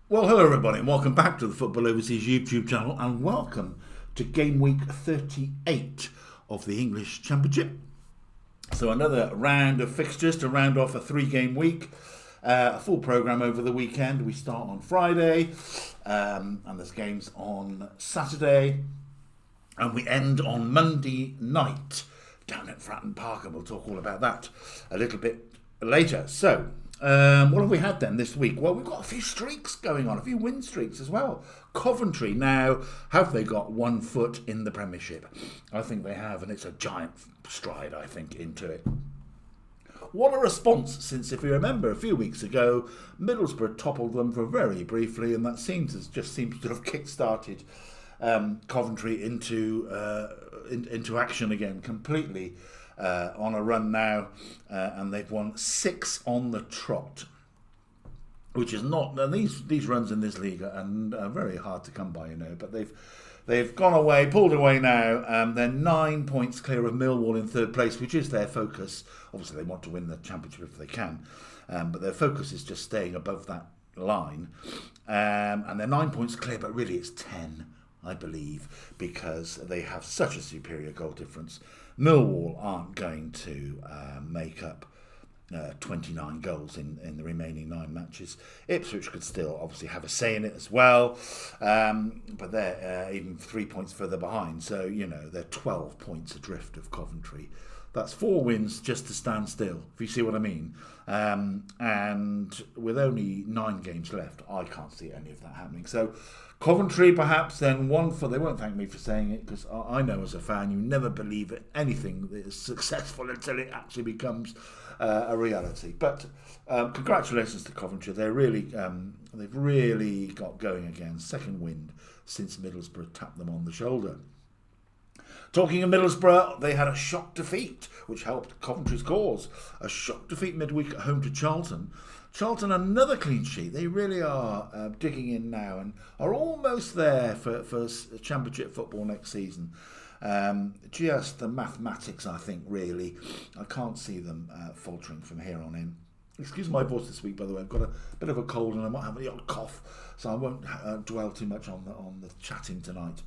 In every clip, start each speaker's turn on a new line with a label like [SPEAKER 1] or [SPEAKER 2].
[SPEAKER 1] Well, hello everybody and welcome back to the Football Overseas YouTube channel and welcome to game week 38 of the English Championship. So another round of fixtures to round off a 3-game week. A full programme over the weekend. We start on Friday and there's games on Saturday and we end on Monday night down at Fratton Park, and we'll talk all about that a little bit later. So what have we had then this week? Well, we've got a few streaks going on, a few win streaks as well. Coventry now, have they got 1 foot in the Premiership? I think they have, and it's a giant stride, I think, into it. What a response, since if you remember a few weeks ago, Middlesborough toppled them for very briefly, and that seems to have kick-started Coventry into action again completely. On a run now, and they've won 6 on the trot, which is not. And these runs in this league are very hard to come by, but they've gone away, pulled away now. They're 9 points clear of Millwall in 3rd place, which is their focus. Obviously, they want to win the championship if they can, but their focus is just staying above that line. And they're 9 points clear, but really it's 10, I believe, because they have such a superior goal difference. Millwall aren't going to make up 29 goals in the remaining 9 matches. Ipswich could still obviously have a say in it as well, but they're even 3 points further behind. So, they're 12 points adrift of Coventry. That's 4 wins just to stand still, if you see what I mean. And with only 9 games left, I can't see any of that happening. So Coventry perhaps then 1 foot. They won't thank me for saying it, because I know as a fan you never believe anything that is successful until it actually becomes a reality. But congratulations to Coventry. They've really got going again. 2nd wind since Middlesbrough tapped them on the shoulder. Talking of Middlesbrough, they had a shock defeat, which helped Coventry's cause. A shock defeat midweek at home to Charlton. Charlton, another clean sheet. They really are digging in now and are almost there for Championship football next season. Just the mathematics, I think, really. I can't see them faltering from here on in. Excuse my voice this week, by the way. I've got a bit of a cold and I might have a odd cough, so I won't dwell too much on the chatting tonight.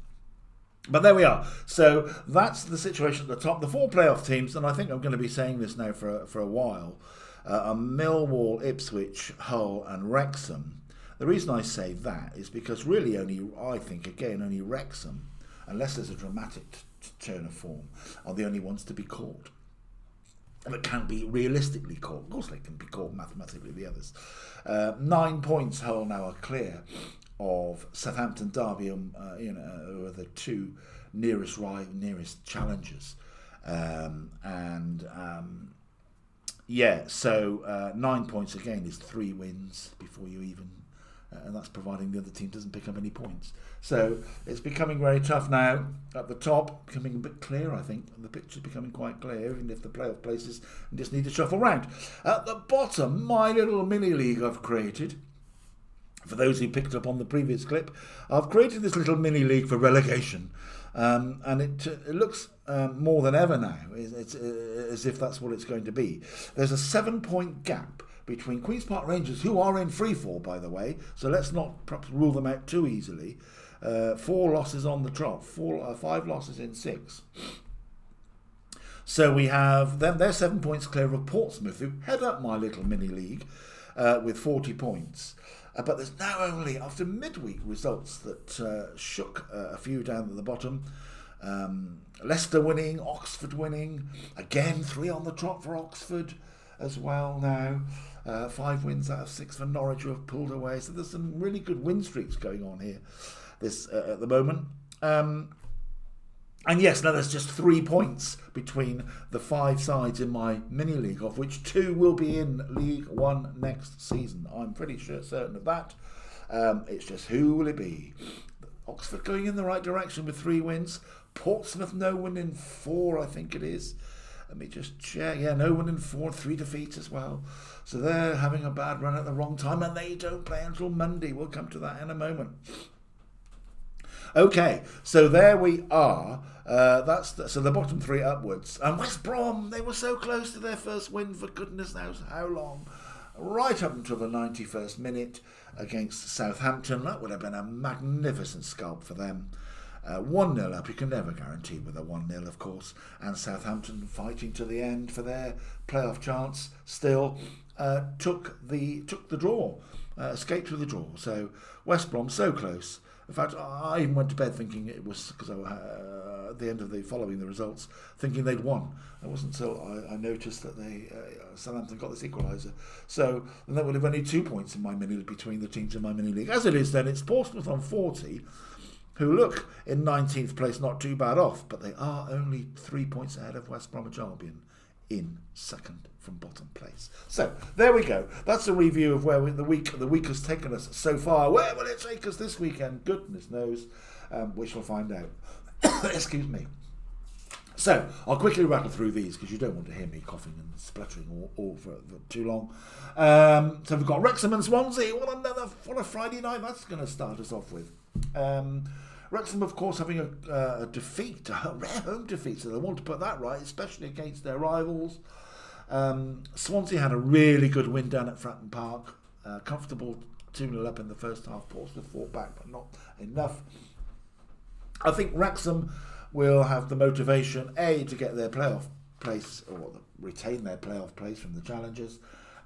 [SPEAKER 1] But there we are. So that's the situation at the top. The 4 playoff teams, and I think I'm going to be saying this now for a while, are Millwall, Ipswich, Hull and Wrexham. The reason I say that is because really only Wrexham, unless there's a dramatic turn of form, are the only ones to be caught. That can be realistically caught. Of course they can be caught mathematically, the others. 9 points Hull now are clear of Southampton, Derby, who are the 2 nearest challengers, so 9 points again is 3 wins before you even, and that's providing the other team doesn't pick up any points. So it's becoming very tough now at the top, becoming a bit clear. I think the picture's becoming quite clear, even if the playoff places just need to shuffle round. At the bottom, my little mini league I've created. For those who picked up on the previous clip, I've created this little mini league for relegation, and it looks more than ever now. It's as if that's what it's going to be. There's a 7-point gap between Queen's Park Rangers, who are in freefall, by the way, so let's not perhaps rule them out too easily. 4 losses on the trot, 5 losses in 6. So we have them. They're 7 points clear of Portsmouth, who head up my little mini league with 40 points. But there's now only, after midweek results that shook a few down at the bottom, Leicester winning, Oxford winning, again 3 on the trot for Oxford as well now, 5 wins out of 6 for Norwich, who have pulled away. So there's some really good win streaks going on here at the moment. And yes, now there's just 3 points between the 5 sides in my mini league, of which 2 will be in League One next season. I'm pretty certain of that. It's just who will it be? Oxford going in the right direction with 3 wins. Portsmouth no win in 4, I think it is. Let me just check. Yeah, no win in 4, 3 defeats as well. So they're having a bad run at the wrong time, and they don't play until Monday. We'll come to that in a moment. Okay, so there we are. So the bottom 3 upwards. And West Brom, they were so close to their first win for goodness knows how long. Right up until the 91st minute. against Southampton. That would have been a magnificent scalp for them. 1-0 up, you can never guarantee with a 1-0, of course, and Southampton fighting to the end for their playoff chance still took the draw, escaped with the draw. So West Brom so close. In fact, I even went to bed thinking it was because at the end of following the results, thinking they'd won. It wasn't until I noticed that Southampton got this equaliser. So and that would have only 2 points in my mini between the teams in my mini league. As it is, then it's Portsmouth on 40. Who look in 19th place, not too bad off, but they are only 3 points ahead of West Bromwich Albion in second from bottom place. So there we go. That's a review of where the week has taken us so far. Where will it take us this weekend? Goodness knows. We shall find out. Excuse me. So I'll quickly rattle through these because you don't want to hear me coughing and spluttering all for too long. So we've got Wrexham and Swansea. What a Friday night that's going to start us off with. Wrexham, of course, having a defeat, a rare home defeat, so they want to put that right, especially against their rivals. Swansea had a really good win down at Fratton Park. Comfortable 2-0 up in the first half. Portsmouth fought back, but not enough. I think Wrexham will have the motivation, A, to get their playoff place, or retain their playoff place from the challengers,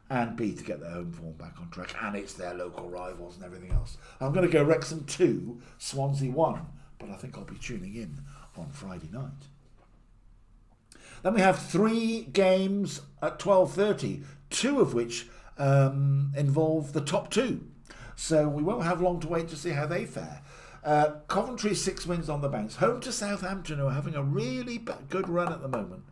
[SPEAKER 1] and B, to get their home form back on track, and it's their local rivals and everything else. I'm going to go Wrexham 2, Swansea 1, but I think I'll be tuning in on Friday night. Then we have 3 games at 12:30, 2 of which involve the top 2. So we won't have long to wait to see how they fare. Coventry 6 wins on the banks, home to Southampton, who are having a really good run at the moment.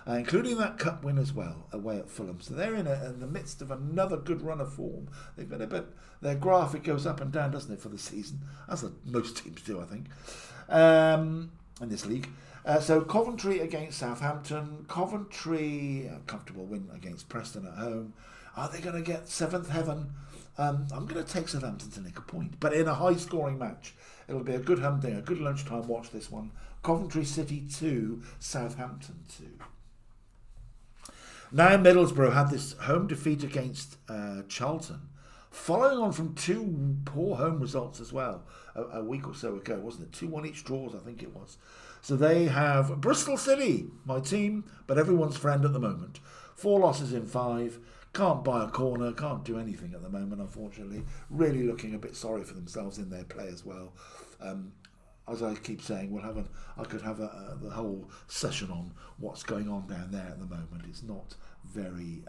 [SPEAKER 1] Including that cup win as well, away at Fulham. So they're in the midst of another good run of form. They've been their graph, it goes up and down, doesn't it, for the season? As most teams do, I think, in this league. So Coventry against Southampton. Coventry, a comfortable win against Preston at home. Are they going to get 7th heaven? I'm going to take Southampton to nick a point, but in a high-scoring match. It'll be a good humdinger, a good lunchtime watch, this one. Coventry City 2, Southampton 2. Now Middlesbrough had this home defeat against Charlton, following on from 2 poor home results as well, a week or so ago, wasn't it? 2-1 each draws, I think it was. So they have Bristol City, my team, but everyone's friend at the moment. 4 losses in 5, can't buy a corner, can't do anything at the moment, unfortunately. Really looking a bit sorry for themselves in their play as well. As I keep saying, I could have the whole session on what's going on down there at the moment. It's not very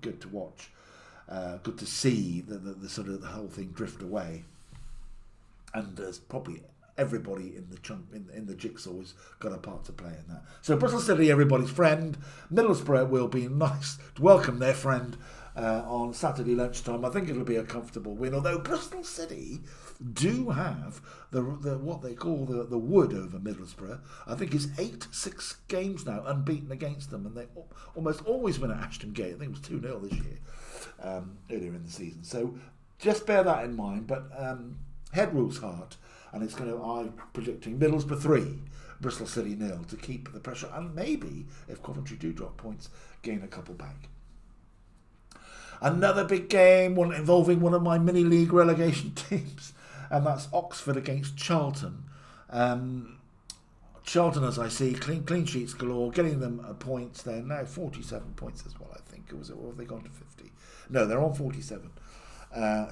[SPEAKER 1] good to watch. Good to see the sort of the whole thing drift away. And there's probably everybody in the jigsaw has got a part to play in that. So Bristol City, everybody's friend. Middlesbrough will be nice to welcome their friend on Saturday lunchtime. I think it'll be a comfortable win, although Bristol City do have the what they call the wood over Middlesbrough. I think it's 8-6 games now unbeaten against them, and they almost always win at Ashton Gate. I think it was 2-0 this year, earlier in the season. So just bear that in mind. But head rules heart, and I'm predicting Middlesbrough 3, Bristol City 0 to keep the pressure, and maybe if Coventry do drop points, gain a couple back. Another big game, one involving one of my mini league relegation teams, and that's Oxford against Charlton. Charlton, as I see, clean sheets galore, getting them points. They're now 47 points as well, I think. Or have they gone to 50? No, they're on 47.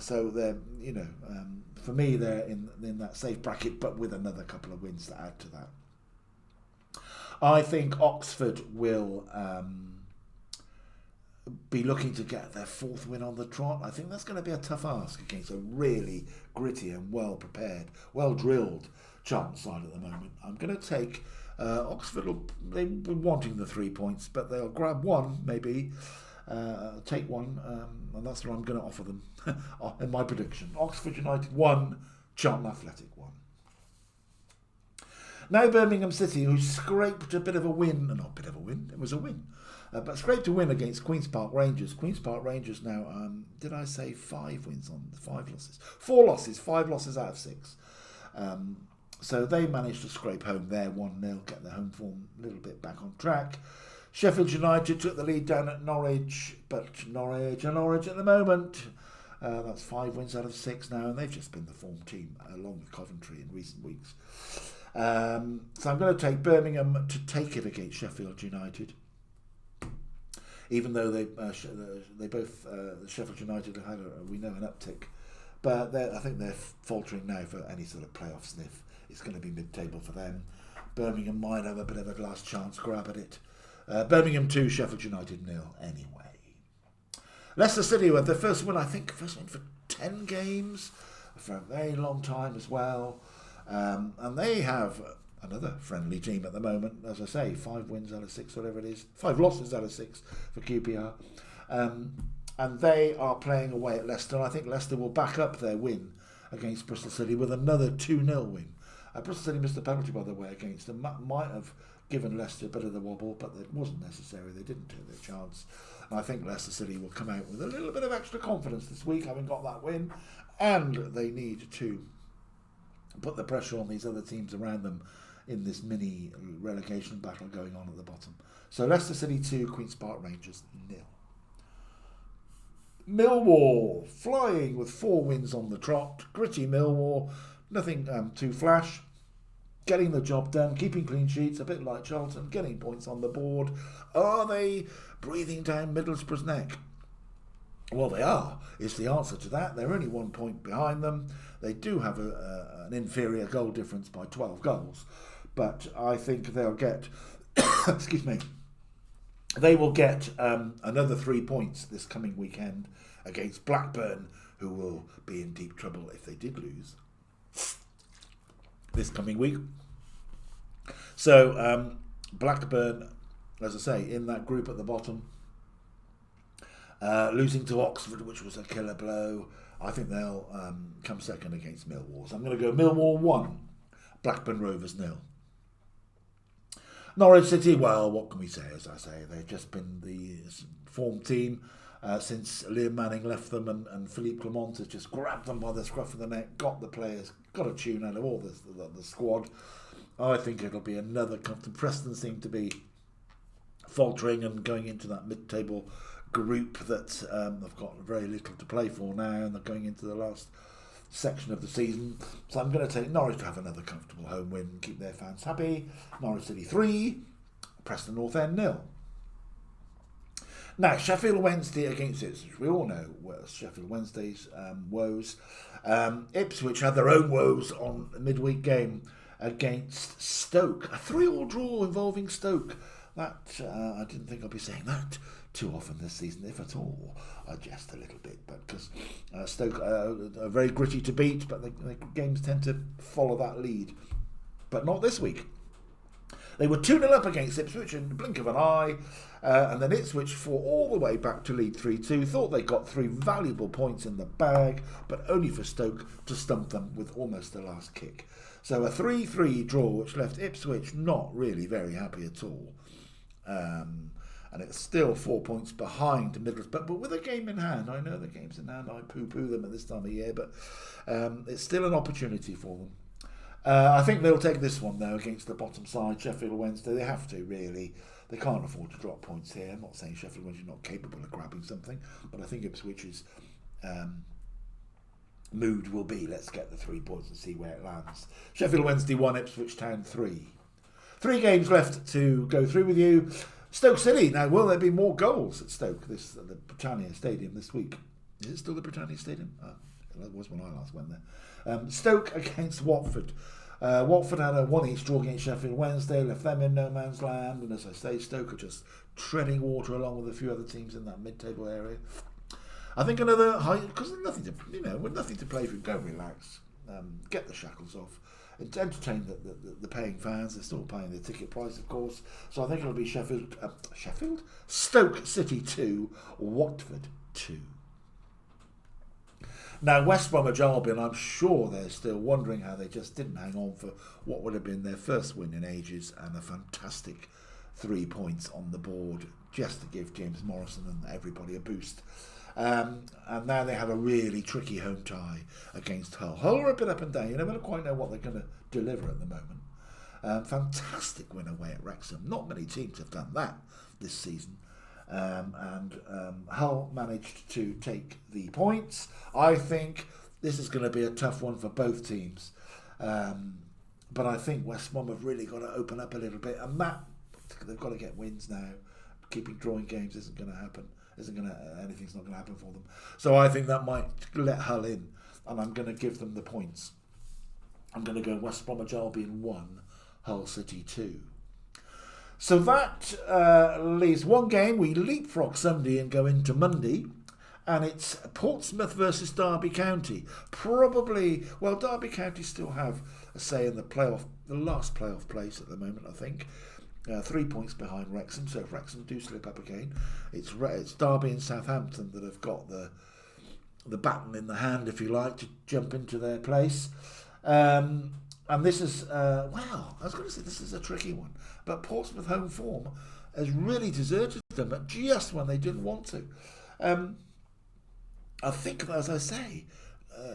[SPEAKER 1] So they're, for me, they're in that safe bracket, but with another couple of wins to add to that. I think Oxford will be looking to get their 4th win on the trot. I think that's going to be a tough ask against a really gritty and well-prepared, well-drilled Charlton side at the moment. I'm going to take Oxford. They've been wanting the 3 points, but they'll grab one, maybe, take one, and that's what I'm going to offer them in my prediction. Oxford United 1, Charlton Athletic 1. Now Birmingham City, who scraped a bit of a win, not a bit of a win, it was a win, but scraped a win against Queen's Park Rangers. Queen's Park Rangers now, did I say 5 wins on 5 losses? 4 losses, 5 losses out of 6. So they managed to scrape home their 1-0, get their home form a little bit back on track. Sheffield United took the lead down at Norwich, but Norwich at the moment That's 5 wins out of 6 now, and they've just been the form team along with Coventry in recent weeks. So I'm going to take Birmingham to take it against Sheffield United. Even though they both Sheffield United have had an uptick, but I think they're faltering now for any sort of playoff sniff. It's going to be mid-table for them. Birmingham might have a bit of a last chance grab at it. Birmingham 2, Sheffield United 0 anyway. Leicester City with their first win for 10 games, for a very long time as well. And they have another friendly team at the moment, as I say, 5 wins out of 6, whatever it is, 5 losses out of 6 for QPR. And they are playing away at Leicester. And I think Leicester will back up their win against Bristol City with another 2-0 win. Bristol City missed a penalty, by the way, against them. Might have given Leicester a bit of the wobble, but it wasn't necessary. They didn't take their chance. And I think Leicester City will come out with a little bit of extra confidence this week, having got that win. And they need to put the pressure on these other teams around them in this mini relegation battle going on at the bottom. So Leicester City 2, Queen's Park Rangers 0. Millwall flying with 4 wins on the trot. Gritty Millwall, nothing too flash. Getting the job done, keeping clean sheets, a bit like Charlton, getting points on the board. Are they breathing down Middlesbrough's neck? Well, they are, is the answer to that. They're only 1 point behind them. They do have an inferior goal difference by 12 goals. But I think they'll get, excuse me, they will get another 3 points this coming weekend against Blackburn, who will be in deep trouble if they did lose this coming week. So Blackburn, as I say, in that group at the bottom, losing to Oxford, which was a killer blow. I think they'll come second against Millwall. So I'm going to go Millwall 1, Blackburn Rovers 0. Norwich City, well, what can we say? As I say, they've just been the form team since Liam Manning left them, and Philippe Clement has just grabbed them by the scruff of the neck, got the players, got a tune out of all the squad. I think it'll be another comfortable. Preston seem to be faltering and going into that mid-table group that have got very little to play for now, and they're going into the last section of the season. So I'm going to take Norwich to have another comfortable home win, keep their fans happy. Norwich City 3, Preston North End 0. Now, Sheffield Wednesday against Ipswich. We all know Sheffield Wednesday's woes. Ipswich had their own woes on the midweek game against Stoke. A 3-3 draw involving Stoke. That I didn't think I'd be saying that too often this season, if at all. I jest a little bit, but because Stoke are very gritty to beat, but the games tend to follow that lead. But not this week. They were 2-0 up against Ipswich in the blink of an eye, and then Ipswich fought all the way back to lead 3-2. Thought they got 3 valuable points in the bag, but only for Stoke to stump them with almost the last kick. So a 3-3 draw, which left Ipswich not really very happy at all. And it's still 4 points behind Middlesbrough, but with a game in hand. I know the game's in hand, I poo-poo them at this time of year, but it's still an opportunity for them. I think they'll take this one, though, against the bottom side, Sheffield Wednesday. They have to, really. They can't afford to drop points here. I'm not saying Sheffield Wednesday is not capable of grabbing something, but I think Ipswich's mood will be, let's get the 3 points and see where it lands. Sheffield Wednesday 1, Ipswich Town 3. 3 games left to go through with you. Stoke City. Now, will there be more goals at Stoke, the Britannia Stadium this week? Is it still the Britannia Stadium? That was when I last went there. Stoke against Watford. Watford had a 1-1 draw against Sheffield Wednesday, left them in no man's land, and as I say, Stoke are just treading water along with a few other teams in that mid-table area. I think another high, because there's nothing to, with nothing to play for, go relax, get the shackles off. Entertain the paying fans. They're still paying the ticket price, of course. So I think it'll be Stoke City 2, Watford 2. Now, West Bromwich Albion, I'm sure they're still wondering how they just didn't hang on for what would have been their first win in ages, and a fantastic 3 points on the board just to give James Morrison and everybody a boost. And now they have a really tricky home tie against Hull. Hull are a bit up and down. You never quite know what they're going to deliver at the moment. Fantastic win away at Wrexham. Not many teams have done that this season. and Hull managed to take the points. I think this is going to be a tough one for both teams. But I think West Brom have really got to open up a little bit, and that they've got to get wins now. Keeping drawing games isn't going to happen. Anything's not going to happen for them. So I think that might let Hull in, and I'm going to give them the points. I'm going to go West Bromwich Albion 1, Hull City 2. So that leaves one game. We leapfrog Sunday and go into Monday. And it's Portsmouth versus Derby County. Probably, well, Derby County still have a say in the last playoff place at the moment, I think. 3 points behind Wrexham, so if Wrexham do slip up again, it's Derby and Southampton that have got the baton in the hand, if you like, to jump into their place. And this is, I was going to say this is a tricky one, but Portsmouth home form has really deserted them, but just when they didn't want to. I think, as I say,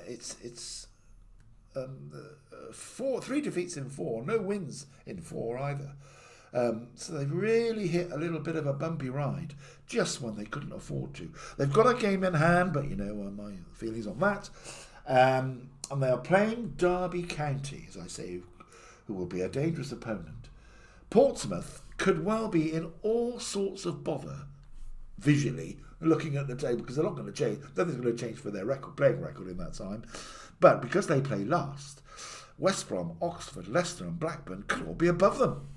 [SPEAKER 1] it's 3 defeats in 4, no wins in 4 either. So they've really hit a little bit of a bumpy ride just when they couldn't afford to. They've got a game in hand, but you know my feelings on that. And they are playing Derby County, as I say, who will be a dangerous opponent. Portsmouth could well be in all sorts of bother visually looking at the table, because they're not going to change. Nothing's going to change for their playing record in that time. But because they play last, West Brom, Oxford, Leicester and Blackburn could all be above them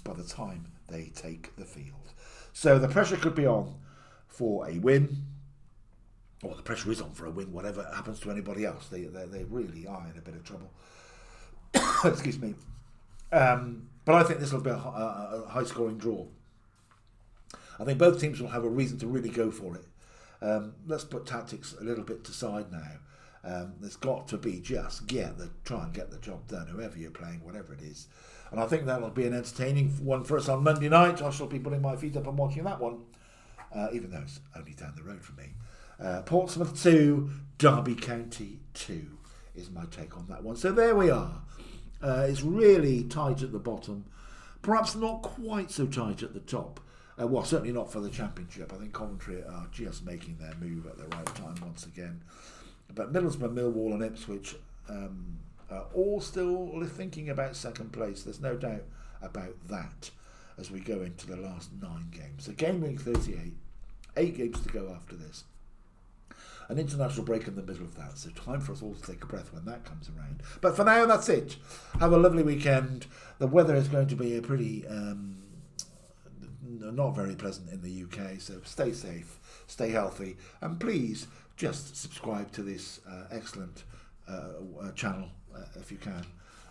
[SPEAKER 1] by the time they take the field. So the pressure could be on for a win, or the pressure is on for a win, whatever happens to anybody else. They really are in a bit of trouble. Excuse me. But I think this will be a high-scoring draw. I think both teams will have a reason to really go for it. Let's put tactics a little bit to side now. There's got to be just try and get the job done, whoever you're playing, whatever it is. And I think that'll be an entertaining one for us on Monday night. I shall be putting my feet up and watching that one, even though it's only down the road from me. Portsmouth 2, Derby County 2 is my take on that one. So there we are. It's really tight at the bottom. Perhaps not quite so tight at the top. Well, certainly not for the Championship. I think Coventry are just making their move at the right time once again. But Middlesbrough, Millwall and Ipswich are all still thinking about second place. There's no doubt about that as we go into the last 9 games. So game week 38, 8 games to go after this. An international break in the middle of that, so time for us all to take a breath when that comes around. But for now, that's it. Have a lovely weekend. The weather is going to be a pretty... not very pleasant in the UK, so stay safe, stay healthy, and please just subscribe to this excellent channel if you can.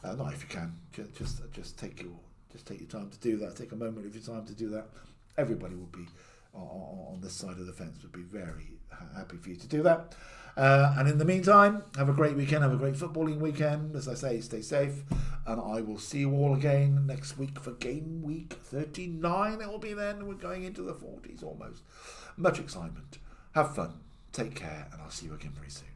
[SPEAKER 1] Not if you can, just take your time to do that. Take a moment of your time to do that. Everybody will be on this side of the fence would be very happy for you to do that. And in the meantime, have a great weekend, have a great footballing weekend. As I say, stay safe, and I will see you all again next week for game week 39. It will be then. We're going into the 40s almost. Much excitement. Have fun. Take care, and I'll see you again very soon.